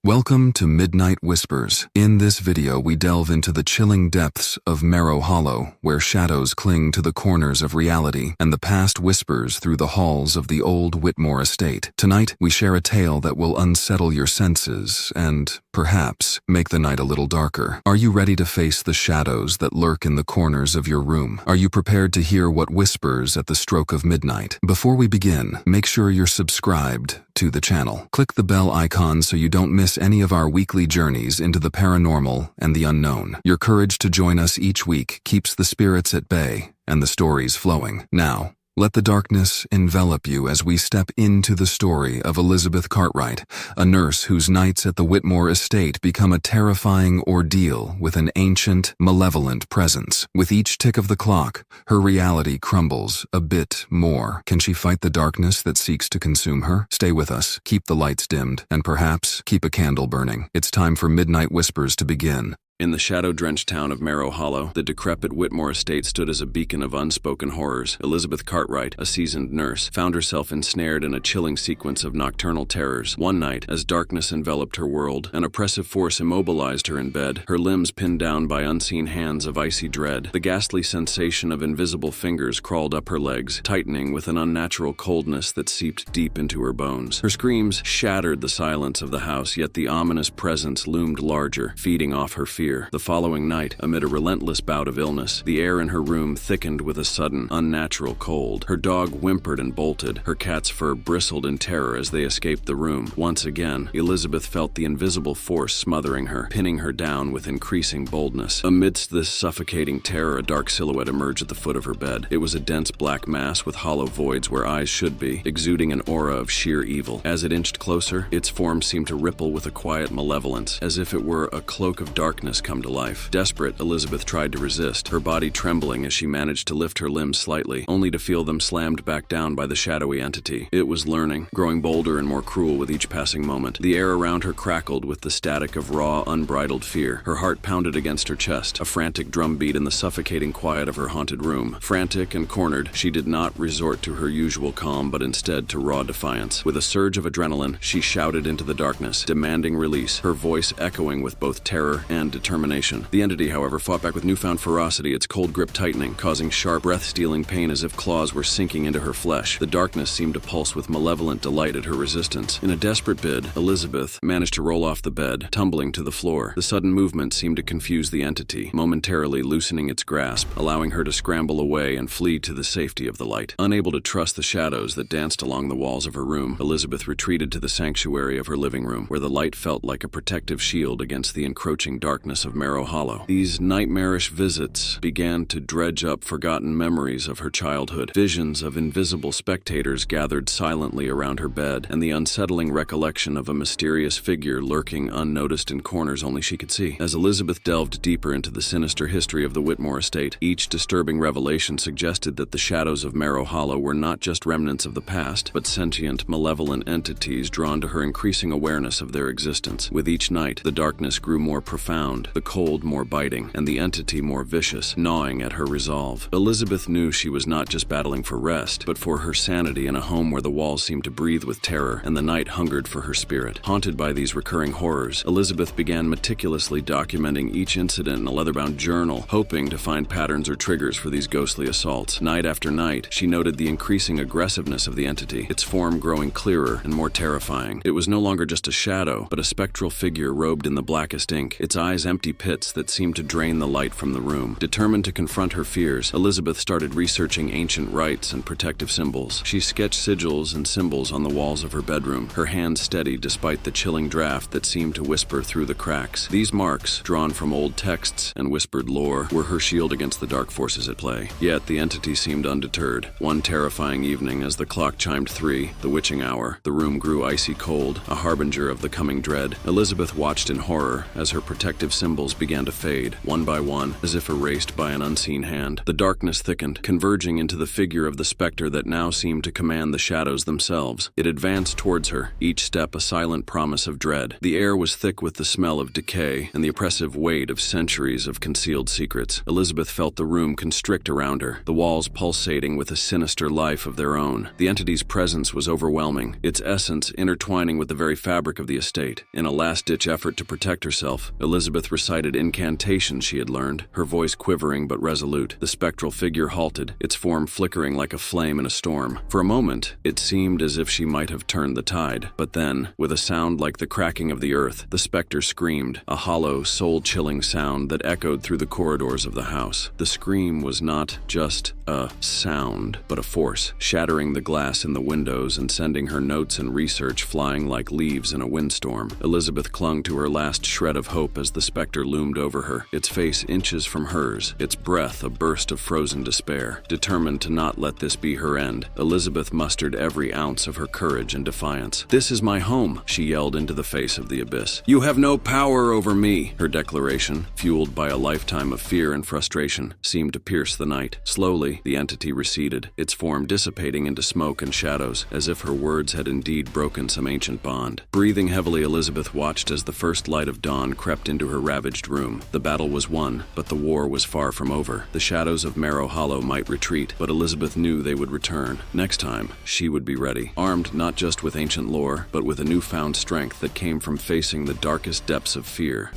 Welcome to Midnight Whispers. In this video, we delve into the chilling depths of Merrow Hollow, where shadows cling to the corners of reality and the past whispers through the halls of the old Whitmore estate. Tonight, we share a tale that will unsettle your senses and, perhaps, make the night a little darker. Are you ready to face the shadows that lurk in the corners of your room? Are you prepared to hear what whispers at the stroke of midnight? Before we begin, make sure you're subscribed to the channel. Click the bell icon so you don't miss any of our weekly journeys into the paranormal and the unknown. Your courage to join us each week keeps the spirits at bay and the stories flowing. Now, let the darkness envelop you as we step into the story of Elizabeth Cartwright, a nurse whose nights at the Whitmore estate become a terrifying ordeal with an ancient, malevolent presence. With each tick of the clock, her reality crumbles a bit more. Can she fight the darkness that seeks to consume her? Stay with us, keep the lights dimmed, and perhaps keep a candle burning. It's time for Midnight Whispers to begin. In the shadow-drenched town of Merrow Hollow, the decrepit Whitmore estate stood as a beacon of unspoken horrors. Elizabeth Cartwright, a seasoned nurse, found herself ensnared in a chilling sequence of nocturnal terrors. One night, as darkness enveloped her world, an oppressive force immobilized her in bed, her limbs pinned down by unseen hands of icy dread. The ghastly sensation of invisible fingers crawled up her legs, tightening with an unnatural coldness that seeped deep into her bones. Her screams shattered the silence of the house, yet the ominous presence loomed larger, feeding off her fear. The following night, amid a relentless bout of illness, the air in her room thickened with a sudden, unnatural cold. Her dog whimpered and bolted. Her cat's fur bristled in terror as they escaped the room. Once again, Elizabeth felt the invisible force smothering her, pinning her down with increasing boldness. Amidst this suffocating terror, a dark silhouette emerged at the foot of her bed. It was a dense black mass with hollow voids where eyes should be, exuding an aura of sheer evil. As it inched closer, its form seemed to ripple with a quiet malevolence, as if it were a cloak of darkness come to life. Desperate, Elizabeth tried to resist, her body trembling as she managed to lift her limbs slightly, only to feel them slammed back down by the shadowy entity. It was learning, growing bolder and more cruel with each passing moment. The air around her crackled with the static of raw, unbridled fear. Her heart pounded against her chest, a frantic drumbeat in the suffocating quiet of her haunted room. Frantic and cornered, she did not resort to her usual calm, but instead to raw defiance. With a surge of adrenaline, she shouted into the darkness, demanding release, her voice echoing with both terror and determination. The entity, however, fought back with newfound ferocity, its cold grip tightening, causing sharp, breath-stealing pain as if claws were sinking into her flesh. The darkness seemed to pulse with malevolent delight at her resistance. In a desperate bid, Elizabeth managed to roll off the bed, tumbling to the floor. The sudden movement seemed to confuse the entity, momentarily loosening its grasp, allowing her to scramble away and flee to the safety of the light. Unable to trust the shadows that danced along the walls of her room, Elizabeth retreated to the sanctuary of her living room, where the light felt like a protective shield against the encroaching darkness of Merrow Hollow. These nightmarish visits began to dredge up forgotten memories of her childhood. Visions of invisible spectators gathered silently around her bed, and the unsettling recollection of a mysterious figure lurking unnoticed in corners only she could see. As Elizabeth delved deeper into the sinister history of the Whitmore estate, each disturbing revelation suggested that the shadows of Merrow Hollow were not just remnants of the past, but sentient, malevolent entities drawn to her increasing awareness of their existence. With each night, the darkness grew more profound, the cold more biting, and the entity more vicious, gnawing at her resolve. Elizabeth knew she was not just battling for rest, but for her sanity in a home where the walls seemed to breathe with terror, and the night hungered for her spirit. Haunted by these recurring horrors, Elizabeth began meticulously documenting each incident in a leather-bound journal, hoping to find patterns or triggers for these ghostly assaults. Night after night, she noted the increasing aggressiveness of the entity, its form growing clearer and more terrifying. It was no longer just a shadow, but a spectral figure robed in the blackest ink, its eyes empty pits that seemed to drain the light from the room. Determined to confront her fears, Elizabeth started researching ancient rites and protective symbols. She sketched sigils and symbols on the walls of her bedroom, her hands steady despite the chilling draft that seemed to whisper through the cracks. These marks, drawn from old texts and whispered lore, were her shield against the dark forces at play. Yet the entity seemed undeterred. One terrifying evening, as the clock chimed 3, the witching hour, the room grew icy cold, a harbinger of the coming dread. Elizabeth watched in horror as her protective symbols began to fade, one by one, as if erased by an unseen hand. The darkness thickened, converging into the figure of the specter that now seemed to command the shadows themselves. It advanced towards her, each step a silent promise of dread. The air was thick with the smell of decay and the oppressive weight of centuries of concealed secrets. Elizabeth felt the room constrict around her, the walls pulsating with a sinister life of their own. The entity's presence was overwhelming, its essence intertwining with the very fabric of the estate. In a last-ditch effort to protect herself, Elizabeth recited incantations she had learned, her voice quivering but resolute. The spectral figure halted, its form flickering like a flame in a storm. For a moment, it seemed as if she might have turned the tide, but then, with a sound like the cracking of the earth, the specter screamed, a hollow, soul-chilling sound that echoed through the corridors of the house. The scream was not just a sound, but a force, shattering the glass in the windows and sending her notes and research flying like leaves in a windstorm. Elizabeth clung to her last shred of hope as the specter loomed over her, its face inches from hers, its breath a burst of frozen despair. Determined to not let this be her end, Elizabeth mustered every ounce of her courage and defiance. "This is my home," she yelled into the face of the abyss. "You have no power over me." Her declaration, fueled by a lifetime of fear and frustration, seemed to pierce the night. Slowly, the entity receded, its form dissipating into smoke and shadows, as if her words had indeed broken some ancient bond. Breathing heavily, Elizabeth watched as the first light of dawn crept into her ravaged room. The battle was won, but the war was far from over. The shadows of Merrow Hollow might retreat, but Elizabeth knew they would return. Next time, she would be ready, armed not just with ancient lore, but with a newfound strength that came from facing the darkest depths of fear.